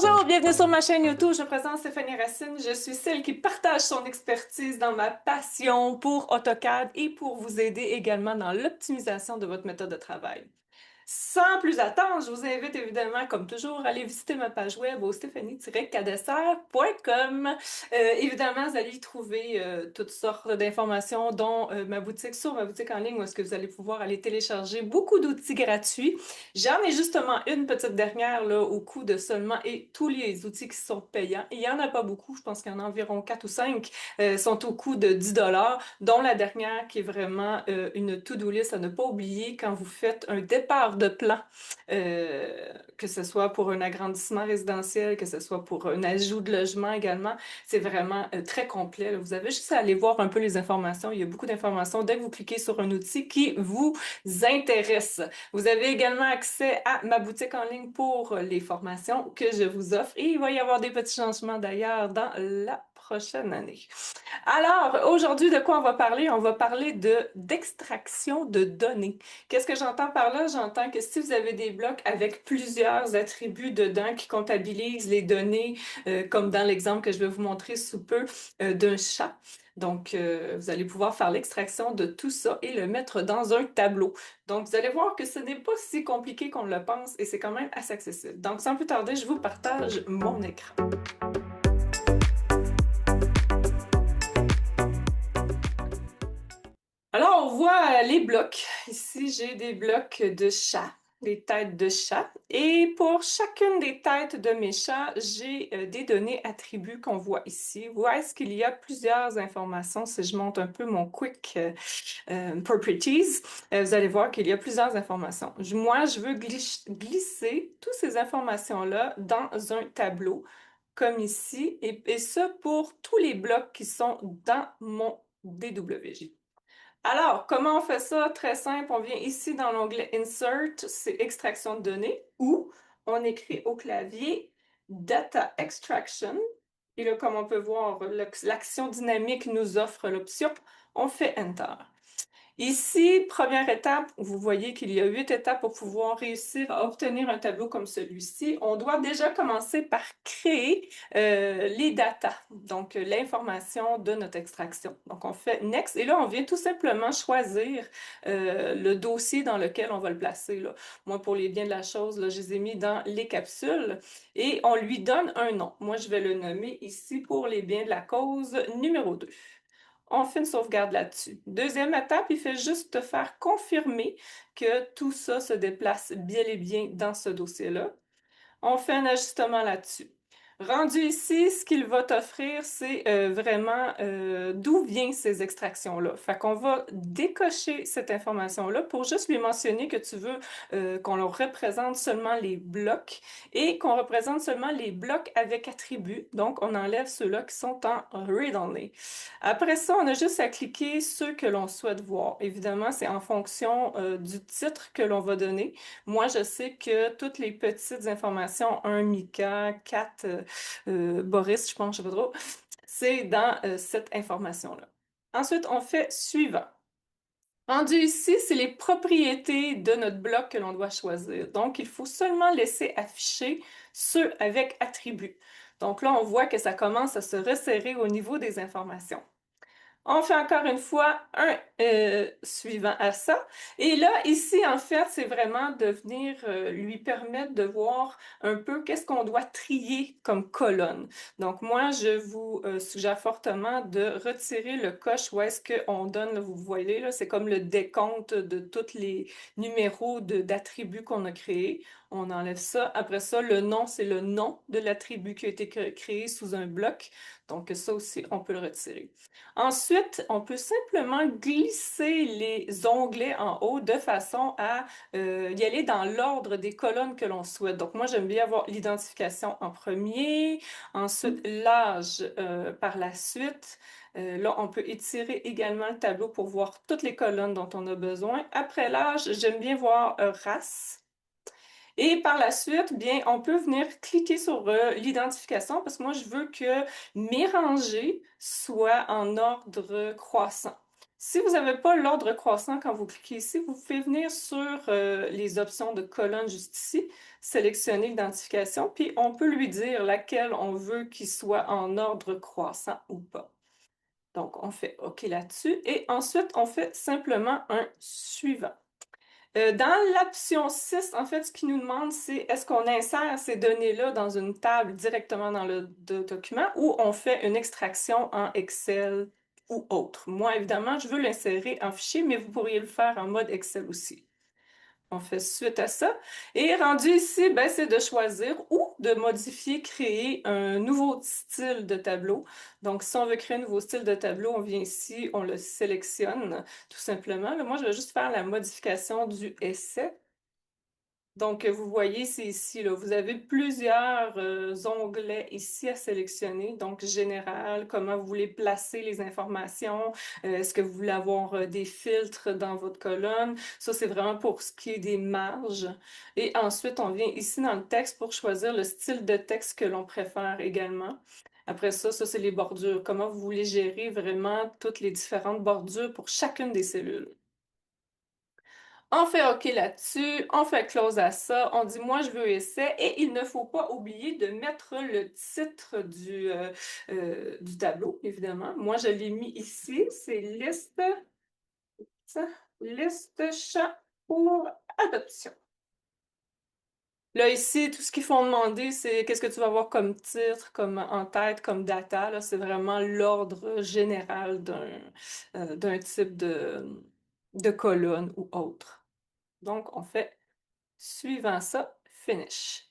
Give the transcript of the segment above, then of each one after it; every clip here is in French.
Bonjour, bienvenue sur ma chaîne YouTube. Je me présente Stéphanie Racine. Je suis celle qui partage son expertise dans ma passion pour AutoCAD et pour vous aider également dans l'optimisation de votre méthode de travail. Sans plus attendre, je vous invite évidemment, comme toujours, à aller visiter ma page web au stéphanie-cadesser.com. Évidemment, vous allez y trouver toutes sortes d'informations, dont ma boutique sur ma boutique en ligne, où est-ce que vous allez pouvoir aller télécharger beaucoup d'outils gratuits. J'en ai justement une petite dernière là, au coût de seulement, et tous les outils qui sont payants, il n'y en a pas beaucoup, je pense qu'il y en a environ 4 ou 5, sont au coût de 10 dont la dernière qui est vraiment une to-do list à ne pas oublier quand vous faites un départ de plan, que ce soit pour un agrandissement résidentiel, que ce soit pour un ajout de logement également. C'est vraiment très complet, là. Vous avez juste à aller voir un peu les informations. Il y a beaucoup d'informations dès que vous cliquez sur un outil qui vous intéresse. Vous avez également accès à ma boutique en ligne pour les formations que je vous offre et il va y avoir des petits changements d'ailleurs dans la prochaine année. Alors, aujourd'hui, de quoi on va parler? On va parler d'extraction de données. Qu'est-ce que j'entends par là? J'entends que si vous avez des blocs avec plusieurs attributs dedans qui comptabilisent les données, comme dans l'exemple que je vais vous montrer sous peu, d'un chat. Donc, vous allez pouvoir faire l'extraction de tout ça et le mettre dans un tableau. Donc, vous allez voir que ce n'est pas si compliqué qu'on le pense et c'est quand même assez accessible. Donc, sans plus tarder, je vous partage mon écran. Alors, on voit les blocs. Ici, j'ai des blocs de chats, des têtes de chats. Et pour chacune des têtes de mes chats, j'ai des données attributs qu'on voit ici. Vous voyez qu'il y a plusieurs informations. Si je monte un peu mon Quick Properties, vous allez voir qu'il y a plusieurs informations. Moi, je veux glisser toutes ces informations-là dans un tableau, comme ici, et ça pour tous les blocs qui sont dans mon DWG. Alors, comment on fait ça? Très simple, on vient ici dans l'onglet Insert, c'est extraction de données, ou on écrit au clavier Data Extraction. Et là, comme on peut voir, l'action dynamique nous offre l'option, on fait Enter. Ici, première étape, vous voyez qu'il y a 8 étapes pour pouvoir réussir à obtenir un tableau comme celui-ci. On doit déjà commencer par créer les datas, donc l'information de notre extraction. Donc, on fait Next et là, on vient tout simplement choisir le dossier dans lequel on va le placer, là. Moi, pour les biens de la chose, là, je les ai mis dans les capsules et on lui donne un nom. Moi, je vais le nommer ici pour les biens de la cause numéro 2. On fait une sauvegarde là-dessus. Deuxième étape, il fait juste te faire confirmer que tout ça se déplace bien et bien dans ce dossier-là. On fait un ajustement là-dessus. Rendu ici, ce qu'il va t'offrir, c'est vraiment d'où viennent ces extractions-là. Fait qu'on va décocher cette information-là pour juste lui mentionner que tu veux qu'on leur représente seulement les blocs et qu'on représente seulement les blocs avec attributs. Donc, on enlève ceux-là qui sont en read-only. Après ça, on a juste à cliquer ceux que l'on souhaite voir. Évidemment, c'est en fonction du titre que l'on va donner. Moi, je sais que toutes les petites informations, 1 Mika, 4 Boris, je pense, je sais pas trop, c'est dans cette information-là. Ensuite, on fait suivant. Rendu ici, c'est les propriétés de notre bloc que l'on doit choisir. Donc, il faut seulement laisser afficher ceux avec attributs. Donc là, on voit que ça commence à se resserrer au niveau des informations. On fait encore une fois un suivant à ça. Et là, ici, en fait, c'est vraiment de venir lui permettre de voir un peu qu'est-ce qu'on doit trier comme colonne. Donc, moi, je vous suggère fortement de retirer le coche où est-ce qu'on donne, là, vous voyez, là, c'est comme le décompte de tous les numéros d'attributs qu'on a créés. On enlève ça. Après ça, le nom, c'est le nom de l'attribut qui a été créé sous un bloc. Donc, ça aussi, on peut le retirer. Ensuite, on peut simplement glisser les onglets en haut de façon à y aller dans l'ordre des colonnes que l'on souhaite. Donc, moi, j'aime bien avoir l'identification en premier, ensuite l'âge par la suite. Là, on peut étirer également le tableau pour voir toutes les colonnes dont on a besoin. Après l'âge, j'aime bien voir race. Et par la suite, bien, on peut venir cliquer sur l'identification parce que moi, je veux que mes rangées soient en ordre croissant. Si vous n'avez pas l'ordre croissant quand vous cliquez ici, vous pouvez venir sur les options de colonne juste ici, sélectionner l'identification, puis on peut lui dire laquelle on veut qu'il soit en ordre croissant ou pas. Donc, on fait OK là-dessus et ensuite, on fait simplement un suivant. Dans l'option 6, en fait, ce qu'il nous demande, c'est est-ce qu'on insère ces données-là dans une table directement dans le document ou on fait une extraction en Excel ou autre. Moi, évidemment, je veux l'insérer en fichier, mais vous pourriez le faire en mode Excel aussi. On fait suite à ça. Et rendu ici, ben, c'est de choisir ou de modifier, créer un nouveau style de tableau. Donc, si on veut créer un nouveau style de tableau, on vient ici, on le sélectionne tout simplement. Là, moi, je vais juste faire la modification du essai. Donc, vous voyez, c'est ici, là. Vous avez plusieurs onglets ici à sélectionner. Donc, général, comment vous voulez placer les informations. Est-ce que vous voulez avoir des filtres dans votre colonne? Ça, c'est vraiment pour ce qui est des marges. Et ensuite, on vient ici dans le texte pour choisir le style de texte que l'on préfère également. Après ça, ça, c'est les bordures. Comment vous voulez gérer vraiment toutes les différentes bordures pour chacune des cellules. On fait OK là-dessus, on fait close à ça, on dit moi je veux essai et il ne faut pas oublier de mettre le titre du tableau, évidemment. Moi je l'ai mis ici, c'est ça, liste chat pour adoption. Là, ici, tout ce qu'ils font demander, c'est qu'est-ce que tu vas avoir comme titre, comme en tête, comme data. Là, c'est vraiment l'ordre général d'un type de colonne ou autre. Donc, on fait suivant ça, finish.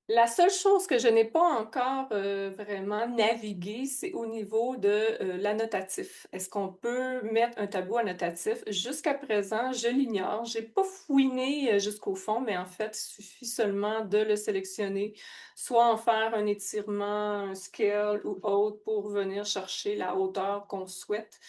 La seule chose que je n'ai pas encore vraiment navigué, c'est au niveau de l'annotatif. Est-ce qu'on peut mettre un tableau annotatif? Jusqu'à présent, je l'ignore. J'ai pas fouiné jusqu'au fond, mais en fait, il suffit seulement de le sélectionner, soit en faire un étirement, un scale ou autre pour venir chercher la hauteur qu'on souhaite.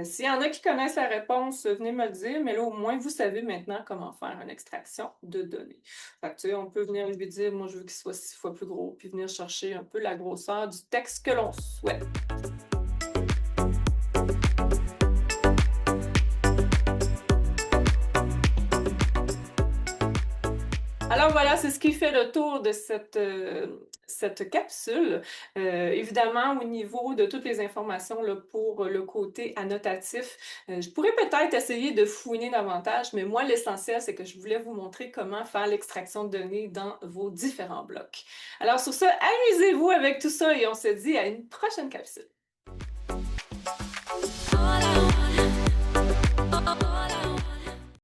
S'il y en a qui connaissent la réponse, venez me le dire, mais là, au moins, vous savez maintenant comment faire une extraction de données. Fait que, tu sais, on peut venir lui dire, moi, je veux qu'il soit 6 fois plus gros, puis venir chercher un peu la grosseur du texte que l'on souhaite. Alors voilà, c'est ce qui fait le tour de cette capsule. Évidemment, au niveau de toutes les informations là, pour le côté annotatif, je pourrais peut-être essayer de fouiner davantage, mais moi, l'essentiel, c'est que je voulais vous montrer comment faire l'extraction de données dans vos différents blocs. Alors sur ça, amusez-vous avec tout ça et on se dit à une prochaine capsule.